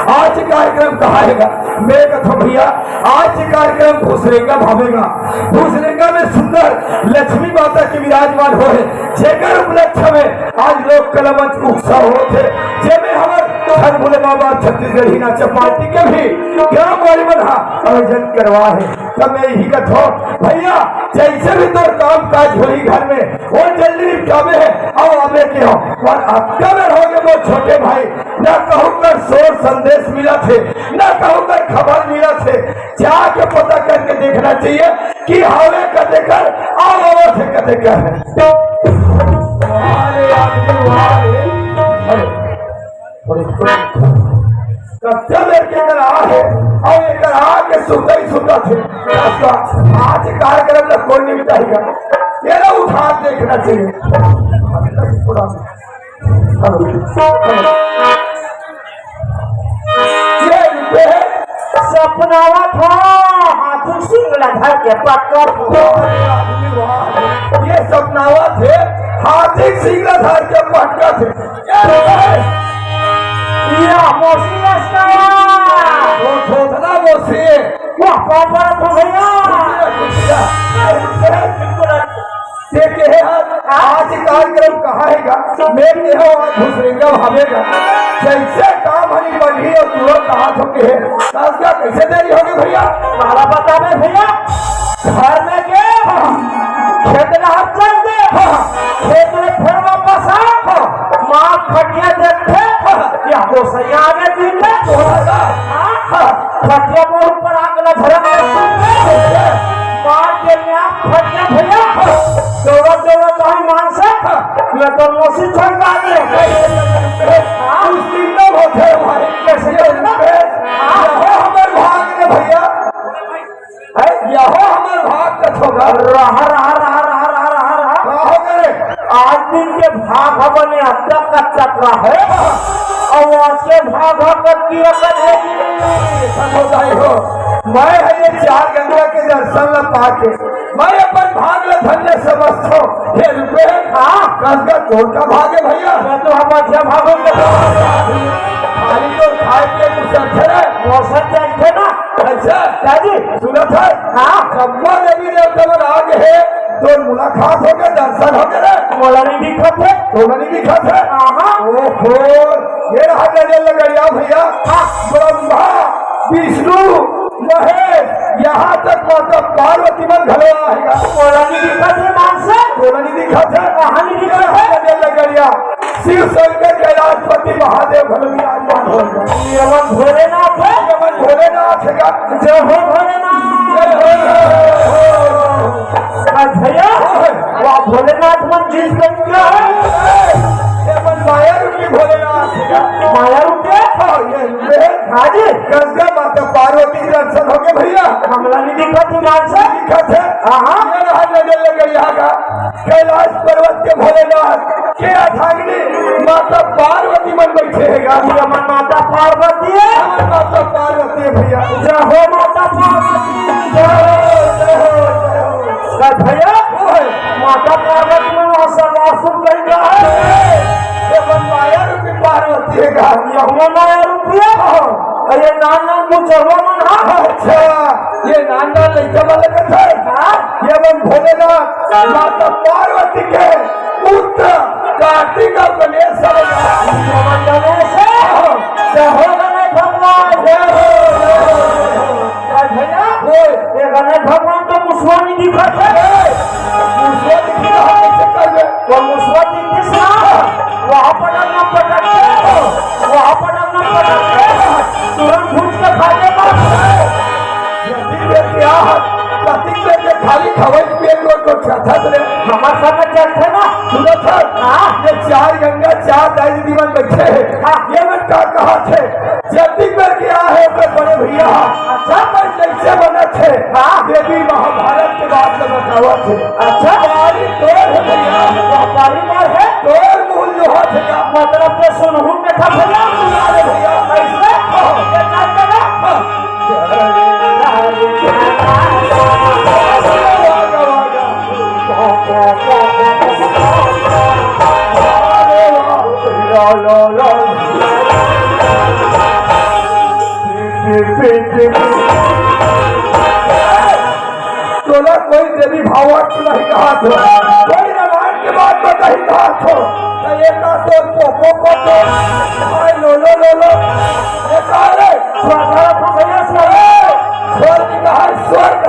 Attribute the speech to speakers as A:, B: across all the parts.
A: आज कार्यक्रम कहाएगा मैं कथा भैया आज कार्यक्रम भूसरेंगा भावेगा भूसरेंगा में सुंदर लक्ष्मी माता की विराजमान हो जेकर उपलक्ष्य में आज लोग कलमंच उत्साह होते जेमे हमारे हर बोले बाबा छत्तीसगढ़ ही नाचा पार्टी के भी ग्राम वाली बना आयोजन करवा है तब मैं यही कथो भैया जैसे भी तो काम काज हो घर में वो जल्दी निपटावे है अब आवे के हो और आपका में रहोगे वो छोटे भाई न कहूँ कर शोर संदेश मिला थे न कहूँ कर खबर मिला थे जाके पता करके देखना चाहिए कि हवे कदे कर आओ थे कदे कर सुनता ही सुनता थे आज कार्यक्रम में कोई नहीं बिताएगा ये ना उठा देखना चाहिए
B: सपनावा था हाथी सिंगला धर के पकड़
A: ये सपनावा थे हाथी सिंगला धर के पटका थे
B: मोसी
A: थोथना मोसी
B: वाह पापा तो भैया
A: देखे आज कार्यक्रम कहाएगा मैं भूसरेंगा भावेगा जैसे काम हनी बढ़ी और तुरंत हाथ होके है क्या कैसे देरी होगी भैया
B: तारा बता में भैया घर में के खेत हाथ चल दे खेत में फिर वापस आ माँ खटिया देखते या हो सैया आगे दीजिए खटिया मोड़ पर आगला धरम मार के खटिया भैया दौड़ा दौड़ा कहीं मान से मैं तो मोसी छोड़ दे
A: होते भाई कैसे हमारे भाग ने भैया यहो हमारे भाग का छोड़ा
B: रहा आज दिन के भाग बने अब तक का चक्रा है और आज के भाग
A: हो मैं है ये चार गंगा के दर्शन ला पाके मैं अपन भाग ला धन्य समझो ये रुपए कसगा तोड़ का भागे भैया
B: मैं तो हम अच्छा भागों
A: खाली तो खाए के कुछ अच्छा है
B: मौसम चलते ना
A: अच्छा
B: दादी
A: सुनत है ब्रह्मा देवी देवता में आगे है तो मुलाकात हो गया दर्शन हो गया
B: मोला नहीं दिखत है
A: तोला नहीं दिखत है ओहो ये रहा नजर लगड़िया भैया ब्रह्मा विष्णु महेश यहाँ तक माता पार्वती मन घलो आएगा
B: मोला नहीं दिखत है मानसे
A: तोला नहीं दिखत है
B: कहाँ नहीं दिखत है
A: नजर लगड़िया शिव शंकर कैलाशपति महादेव घलो विराजमान हो गया
B: यमन भोलेनाथ है
A: यमन भोलेनाथ है
B: जय हो भोलेनाथ भैया वहाँ भोलेनाथ मन जिस गंगा है
A: माया रूपी भोलेनाथ है
B: माया रूपी
A: हाजी गंगा माता पार्वती दर्शन हो गए भैया
B: हमला नहीं दिखत ही मान से
A: दिखत है ये रहा नजर लगे यहाँ का कैलाश पर्वत के भोलेनाथ के अथाग्नि माता पार्वती मन बैठे है
B: मन माता पार्वती है
A: माता पार्वती है भैया
B: जय हो माता पार्वती भैया माता पार्वती में सर्वासुर कहेगा
A: माया रूपी पार्वती है
B: माया रूपी ये नान मुझवा मन
A: अच्छा ये नाना लड़का वाला कथा है ये मन भोलेनाथ माता पार्वती के पुत्र कार्तिक का गणेश
B: भगवान भैया ये गणेश भगवान तो मुसवा नहीं दिखत है वो मुसवा दिखिस ना वहाँ पर अपना पटक वहाँ पर अपना पटक तुरंत घुस के खा लेगा
A: खाली खवाई पेट को छत रे
B: हमारे साथ चलते ना
A: सुनो था ये चार गंगा चार दाई दीवान बैठे हैं ये मैं कहा थे जल्दी करके आए तो बड़े भैया अच्छा पर कैसे बना थे देवी महाभारत के बाद में बतावा थे अच्छा हमारी तोड़ है भैया हमारी मार है तोड़ मुँह तोला कोई देवी भावक नहीं कहा थो, कोई रामायण के बाद में नहीं कहा थो। तो ये का तो पोपो तो भाई लो ये कहा रे
B: स्वागत हो भैया
A: स्वर्ग कहा स्वर्ग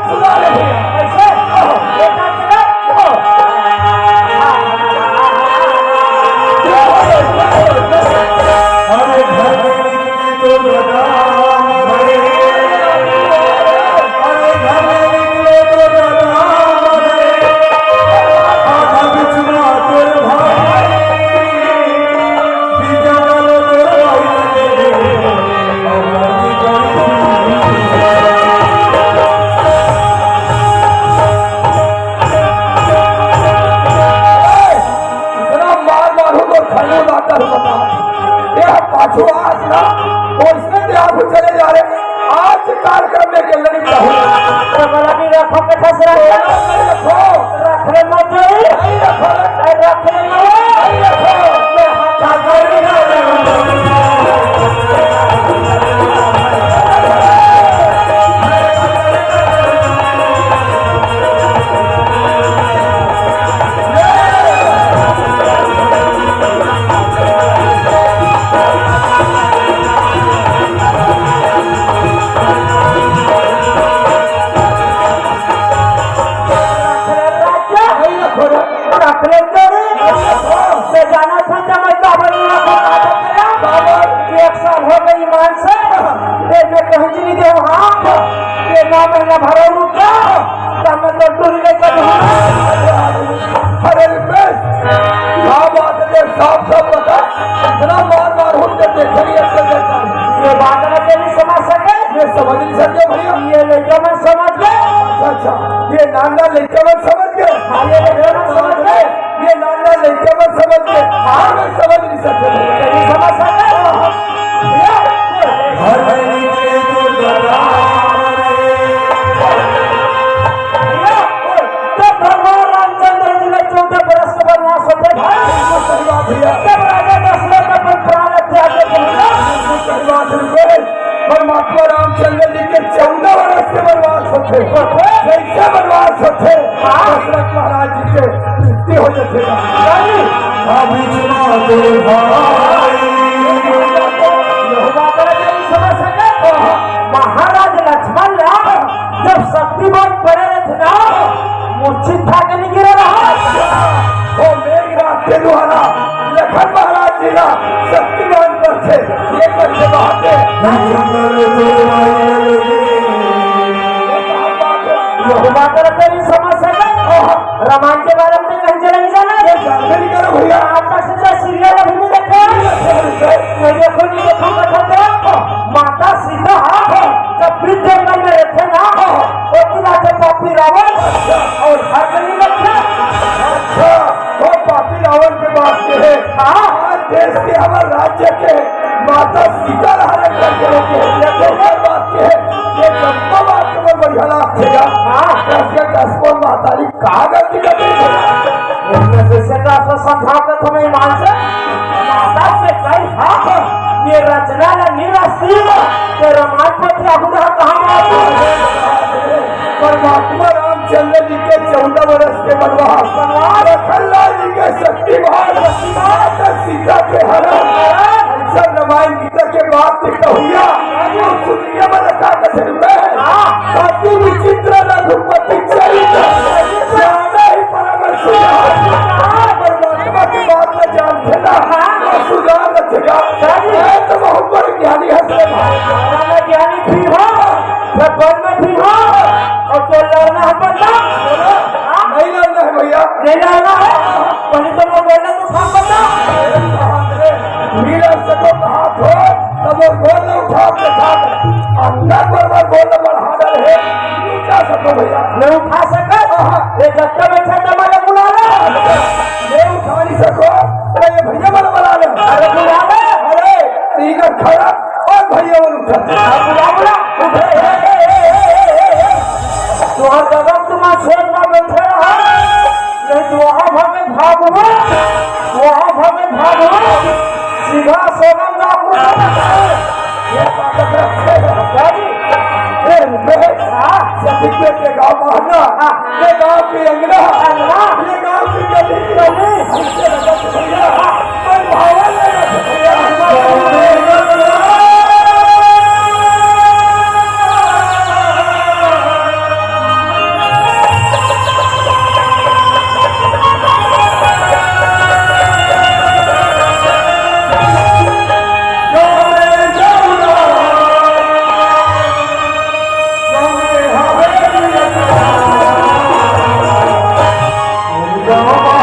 A: सुना ले भैया
B: ऐसे बेटा
A: अरे घर में तो लगा चले जा रहे आज कार्यक्रम में के लड़ी महीना भरो रुका तब मैं तो टूर ले कर अरे बेस क्या बात है साफ साफ बता इतना मार होकर देखेंगे ये बात ना तेरी समझ सके ये समझ नहीं सके भैया ये लड़का मैं समझ गए अच्छा ये नाना लड़का मैं समझ गए हाँ ये लड़का मैं समझ गए ये नाना लड़का मैं समझ गए हाँ मैं समझ नहीं सकते नहीं समझ सके भैया घर में नीचे तो लगा परमात्मा रामचंद्र जी के 14 वर्ष के वनवास होते कैसे वनवास होते दशरथ महाराज जी के मृत्यु हो जाते महाराज लक्ष्मण जब शक्तिमान पड़े थे ना मूर्छित था के नहीं गिरा रहा वो मेघनाथ के द्वारा लखन महाराज जी का शक्तिमान पर थे ये कैसे बात है समझ सका रामायण के बारे में कहीं चलेंगे जाना नहीं करो भैया आपका सीधा सीरियल अभी नहीं देखो नहीं देखो कथा माता सीता जब वृद्ध जंगल में रहते ना वो पिलाते पापी रावण और घर में नहीं रखा अच्छा वो पापी रावण के बात के है आज देश के हमारे राज्य के माता सीता धारण करके रखे बात के है ये सबको बात को बढ़िया लागेगा दसपन मातारी कहा गलती करती समझा कर तुम्हें ईमान से माता से कई हाथ ये रचना निराशी के रामायण को कहा परमात्मा रामचंद्र जी के 14 वर्ष के वनवास लखनलाल जी के शक्तिमान सीता के हरण रामायण गीता के बाद हुआ दुनिया में रखा कथन में विचित्र रघुपति चरित्र परमात्मा की बात में जानते ना सुधार रखेगा तो बहुत बड़े ज्ञानी हंसने ज्ञानी भी हो भगवान में भी हो और तो लड़ना है बता नहीं लड़ना है भैया नहीं लड़ना है पहले तो मैं बोलना तो था बता मीरा सको कहा थो तब वो बोलना उठा के साथ अंदर पर बोलना बढ़ा रहे क्या सको भैया नहीं उठा सका ये जब बैठा था मैंने बुला ले नहीं उठा नहीं सको अरे ये भैया मैंने बुला ले अरे बुला ले अरे ठीक है खड़ा और भैया मैंने उठा बुला बुला उठे तो हर जगह तुम सोच में बैठे रहो नहीं
B: सीधा सोगम नागपुर
A: ये ताकत रखेगा
B: क्या जी
A: सर्टिफिकेट के गाँव मोहल्ला ये गाँव की अंगना ये गाँव की गली हमसे रगत भैया कोई भावा नहीं भैया
B: जाओ